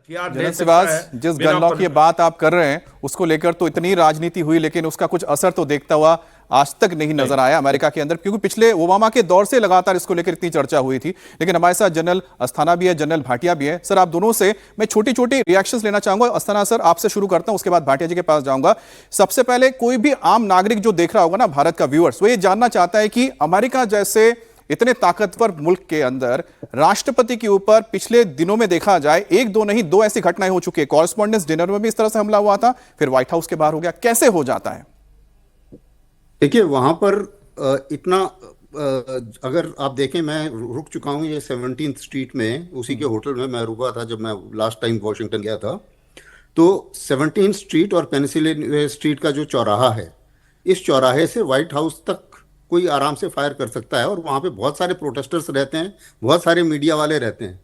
हथियार ले जनरल सकता सिवाज, है। जिस गन लॉ की बात आप कर रहे हैं उसको लेकर तो इतनी राजनीति हुई, लेकिन उसका कुछ असर तो देखता हुआ आज तक नहीं नजर आया अमेरिका के अंदर, क्योंकि पिछले ओबामा के दौर से लगातार इसको लेकर इतनी चर्चा हुई थी। लेकिन हमारे साथ जनरल अस्थाना भी है, जनरल भाटिया भी है। सर, आप दोनों से मैं छोटी छोटी रिएक्शंस लेना चाहूंगा। अस्थाना सर, आपसे शुरू करता हूं, उसके बाद भाटिया जी के पास जाऊंगा। सबसे पहले, कोई भी आम नागरिक जो देख रहा होगा ना भारत का व्यूअर्स, वो ये जानना चाहता है कि अमेरिका जैसे इतने ताकतवर मुल्क के अंदर राष्ट्रपति के ऊपर पिछले दिनों में देखा जाए एक दो नहीं, दो ऐसी घटनाएं हो चुकी है। कॉरेस्पॉन्डेंस डिनर में भी इस तरह से हमला हुआ था, फिर व्हाइट हाउस के बाहर हो गया। कैसे हो जाता है? देखिए, वहां पर इतना अगर आप देखें, मैं रुक चुका हूं ये 17th स्ट्रीट में, उसी के होटल में मैं रुका था जब मैं लास्ट टाइम वॉशिंगटन गया था। तो 17th स्ट्रीट और पेनिसिलिन स्ट्रीट का जो चौराहा है, इस चौराहे से व्हाइट हाउस तक कोई आराम से फायर कर सकता है। और वहाँ पे बहुत सारे प्रोटेस्टर्स रहते हैं, बहुत सारे मीडिया वाले रहते हैं।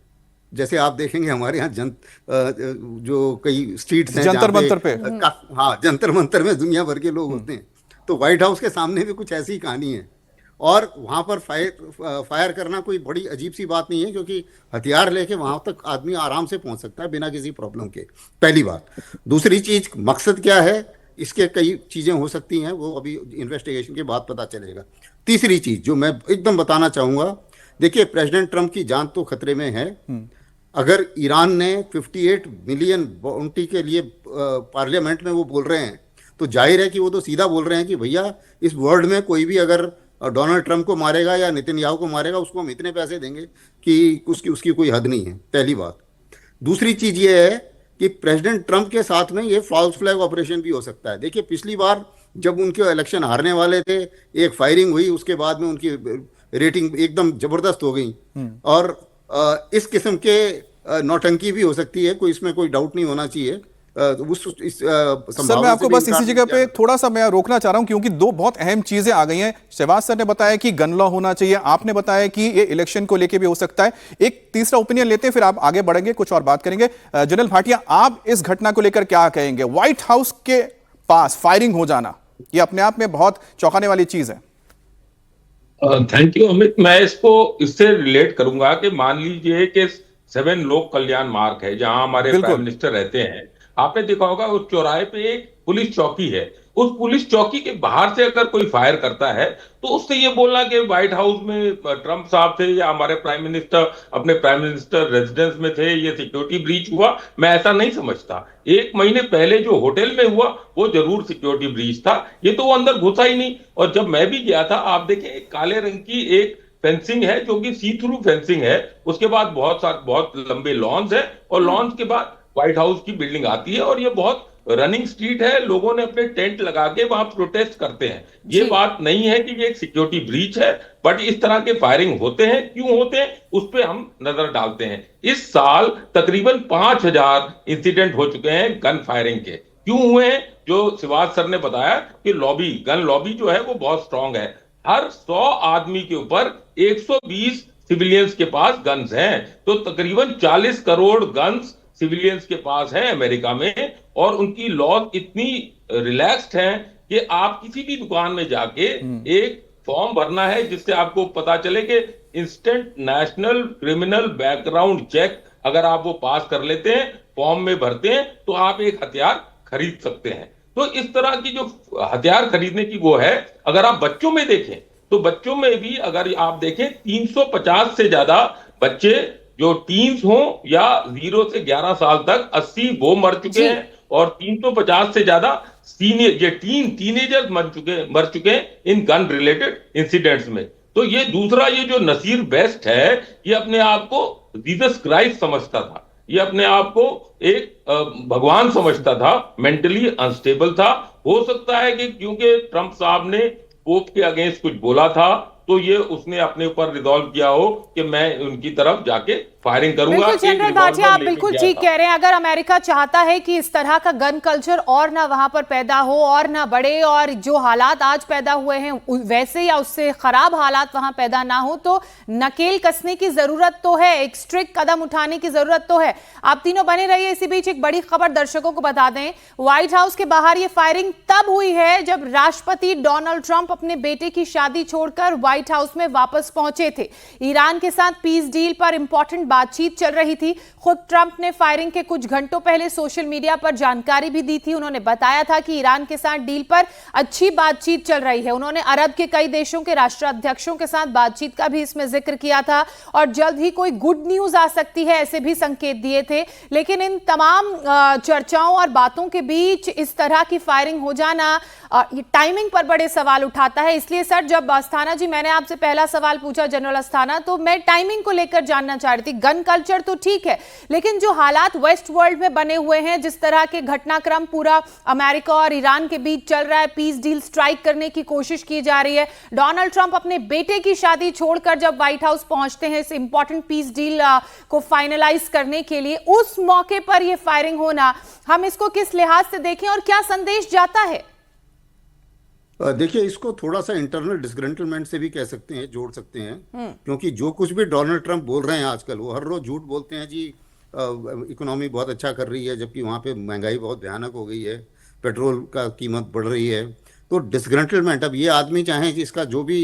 जैसे आप देखेंगे हमारे यहाँ जो कई स्ट्रीट्स हैं जंतर मंतर पे, हाँ, जंतर मंतर में दुनिया भर के लोग होते हैं। तो व्हाइट हाउस के सामने भी कुछ ऐसी कहानी है। और वहाँ पर फायर करना कोई बड़ी अजीब सी बात नहीं है, क्योंकि हथियार लेके वहाँ तक आदमी आराम से पहुँच सकता है बिना किसी प्रॉब्लम के। पहली बात। दूसरी चीज, मकसद क्या है, इसके कई चीजें हो सकती हैं, वो अभी इन्वेस्टिगेशन के बाद पता चलेगा। तीसरी चीज जो मैं एकदम बताना चाहूंगा, देखिए, प्रेसिडेंट ट्रंप की जान तो खतरे में है। अगर ईरान ने 58 मिलियन बाउंटी के लिए पार्लियामेंट में वो बोल रहे हैं, तो जाहिर है कि वो तो सीधा बोल रहे हैं कि भैया, इस वर्ल्ड में कोई भी अगर डोनाल्ड ट्रंप को मारेगा या नेतन्याहू को मारेगा, उसको हम इतने पैसे देंगे कि उसकी कोई हद नहीं है। पहली बात। दूसरी चीज ये है कि प्रेसिडेंट ट्रंप के साथ में ये फॉल्स फ्लैग ऑपरेशन भी हो सकता है। देखिए, पिछली बार जब उनके इलेक्शन हारने वाले थे, एक फायरिंग हुई, उसके बाद में उनकी रेटिंग एकदम जबरदस्त हो गई। और इस किस्म के नौटंकी भी हो सकती है, कोई इसमें कोई डाउट नहीं होना चाहिए। सर, मैं आपको बस इसी जगह पे थोड़ा सा मैं रोकना चाह रहा हूं, क्योंकि दो बहुत अहम चीजें आ गई हैं। शहबाज सर ने बताया कि गन लॉ होना चाहिए, आपने बताया कि ये इलेक्शन को लेके भी हो सकता है। एक तीसरा ओपिनियन लेते हैं, फिर आप आगे बढ़ेंगे, कुछ और बात करेंगे। जनरल भाटिया, आप इस घटना को लेकर क्या कहेंगे? व्हाइट हाउस के पास फायरिंग हो जाना, ये अपने आप में बहुत चौंकाने वाली चीज है। Thank you Amit. मैं इससे रिलेट करूंगा कि मान लीजिए कि 7 लोक कल्याण मार्ग है, जहां हमारे प्राइम मिनिस्टर रहते हैं। आपने देखा होगा उस चौराहे पे एक पुलिस चौकी है। उस पुलिस चौकी के बाहर से अगर कोई फायर करता है, तो उससे ये बोलना कि व्हाइट हाउस में ट्रंप साहब थे या हमारे प्राइम मिनिस्टर अपने प्राइम मिनिस्टर रेजिडेंस में थे, ये सिक्योरिटी ब्रीच हुआ, मैं ऐसा नहीं समझता। 1 महीने पहले जो होटल में हुआ, वो जरूर सिक्योरिटी ब्रीच था। ये तो वो अंदर घुसा ही नहीं। और जब मैं भी गया था, आप देखें, एक काले रंग की एक फेंसिंग है जो कि सी थ्रू फेंसिंग है। उसके बाद बहुत लंबे लॉन्स है, और लॉन्स के बाद व्हाइट हाउस की बिल्डिंग आती है। और ये बहुत रनिंग स्ट्रीट है, लोगों ने अपने टेंट लगा के वहां प्रोटेस्ट करते हैं। ये बात नहीं है कि ये एक सिक्योरिटी ब्रीच है, बट इस तरह के फायरिंग होते हैं, क्यों होते हैं उस पर हम नजर डालते हैं। इस साल तकरीबन 5000 इंसिडेंट हो चुके हैं गन फायरिंग के। क्यों हुए हैं? जो शिवाज सर ने बताया कि गन लॉबी जो है वो बहुत स्ट्रांग है। हर 100 आदमी के ऊपर 120 सिविलियंस के पास गन्स हैं। तो तकरीबन 40 करोड़ गन्स सिविलियंस के पास है अमेरिका में। और उनकी लॉज इतनी रिलैक्स्ड हैं कि आप किसी भी दुकान में जाके एक फॉर्म भरना है, जिससे आपको पता चले कि instant national criminal background check अगर आप वो पास कर लेते हैं, फॉर्म में भरते हैं, तो आप एक हथियार खरीद सकते हैं। तो इस तरह की जो हथियार खरीदने की वो है। अगर आप बच्चों में देखें, तो बच्चों में भी अगर आप देखें, 350 से ज्यादा बच्चे जो टीन्स हों या 0 से 11 साल तक, 80 वो मर चुके हैं। और 350 से ज्यादा टीनेजर्स मर चुके हैं इन गन रिलेटेड इंसिडेंट्स में। तो ये दूसरा, ये जो नसीर बेस्ट है, ये अपने आप को जीसस क्राइस्ट समझता था। ये अपने आप को एक भगवान समझता था, मेंटली अनस्टेबल था। हो सकता है कि क्योंकि ट्रंप साहब ने पोप के अगेंस्ट कुछ बोला था, तो ये उसने अपने ऊपर रिजॉल्व किया हो कि मैं उनकी तरफ जाके फायरिंग करूंगा। बिल्कुल जनरल भाटिया, आप बिल्कुल ठीक कह रहे हैं। अगर अमेरिका चाहता है कि इस तरह का गन कल्चर और ना वहां पर पैदा हो और ना बढ़े, और जो हालात आज पैदा हुए हैं वैसे या उससे खराब हालात वहां पैदा ना हो, तो नकेल कसने की जरूरत तो है, एक स्ट्रिक्ट कदम उठाने की जरूरत तो है। आप तीनों बने रहिए। इसी बीच एक बड़ी खबर दर्शकों को बता दें। व्हाइट हाउस के बाहर यह फायरिंग तब हुई है जब राष्ट्रपति डोनाल्ड ट्रंप अपने बेटे की शादी छोड़कर व्हाइट हाउस में वापस पहुंचे थे। ईरान के साथ पीस डील पर इंपॉर्टेंट बातचीत चल रही थी। खुद ट्रंप ने फायरिंग के कुछ घंटों पहले सोशल मीडिया पर जानकारी भी दी थी। उन्होंने बताया था कि ईरान के साथ डील पर अच्छी बातचीत चल रही है। उन्होंने अरब के कई देशों के राष्ट्राध्यक्षों के साथ बातचीत का भी इसमें जिक्र किया था और जल्द ही कोई गुड न्यूज आ सकती है ऐसे भी संकेत दिए थे। लेकिन इन तमाम चर्चाओं और बातों के बीच इस तरह की फायरिंग हो जाना ये टाइमिंग पर बड़े सवाल उठाता है। इसलिए सर, जब अस्थाना जी मैंने आपसे पहला सवाल पूछा जनरल अस्थाना, तो मैं टाइमिंग को लेकर जानना चाह रही थी। गन कल्चर तो ठीक है, लेकिन जो हालात वेस्ट वर्ल्ड में बने हुए हैं, जिस तरह के घटनाक्रम पूरा अमेरिका और ईरान के बीच चल रहा है, पीस डील स्ट्राइक करने की कोशिश की जा रही है। डोनाल्ड ट्रंप अपने बेटे की शादी छोड़कर जब व्हाइट हाउस पहुंचते हैं इस इंपॉर्टेंट पीस डील को फाइनलाइज करने के लिए, उस मौके पर यह फायरिंग होना, हम इसको किस लिहाज से देखें और क्या संदेश जाता है? देखिए, इसको थोड़ा सा इंटरनल डिसग्रंटलमेंट से भी कह सकते हैं, जोड़ सकते हैं, क्योंकि जो कुछ भी डोनाल्ड ट्रंप बोल रहे हैं आजकल, वो हर रोज झूठ बोलते हैं जी। इकोनॉमी बहुत अच्छा कर रही है, जबकि वहाँ पे महंगाई बहुत भयानक हो गई है, पेट्रोल का कीमत बढ़ रही है। तो डिसग्रंटलमेंट, अब ये आदमी चाहे कि इसका जो भी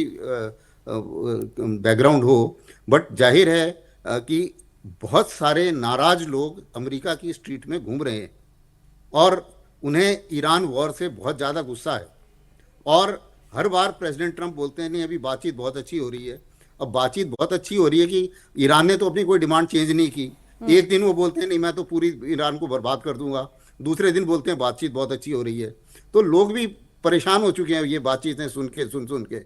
बैकग्राउंड हो, बट जाहिर है कि बहुत सारे नाराज लोग अमेरिका की स्ट्रीट में घूम रहे हैं और उन्हें ईरान वॉर से बहुत ज़्यादा गुस्सा है। और हर बार प्रेसिडेंट ट्रंप बोलते हैं नहीं अभी बातचीत बहुत अच्छी हो रही है। अब बातचीत बहुत अच्छी हो रही है कि ईरान ने तो अपनी कोई डिमांड चेंज नहीं की। एक दिन वो बोलते हैं नहीं मैं तो पूरी ईरान को बर्बाद कर दूंगा, दूसरे दिन बोलते हैं बातचीत बहुत अच्छी हो रही है। तो लोग भी परेशान हो चुके हैं ये बातचीतें सुन के।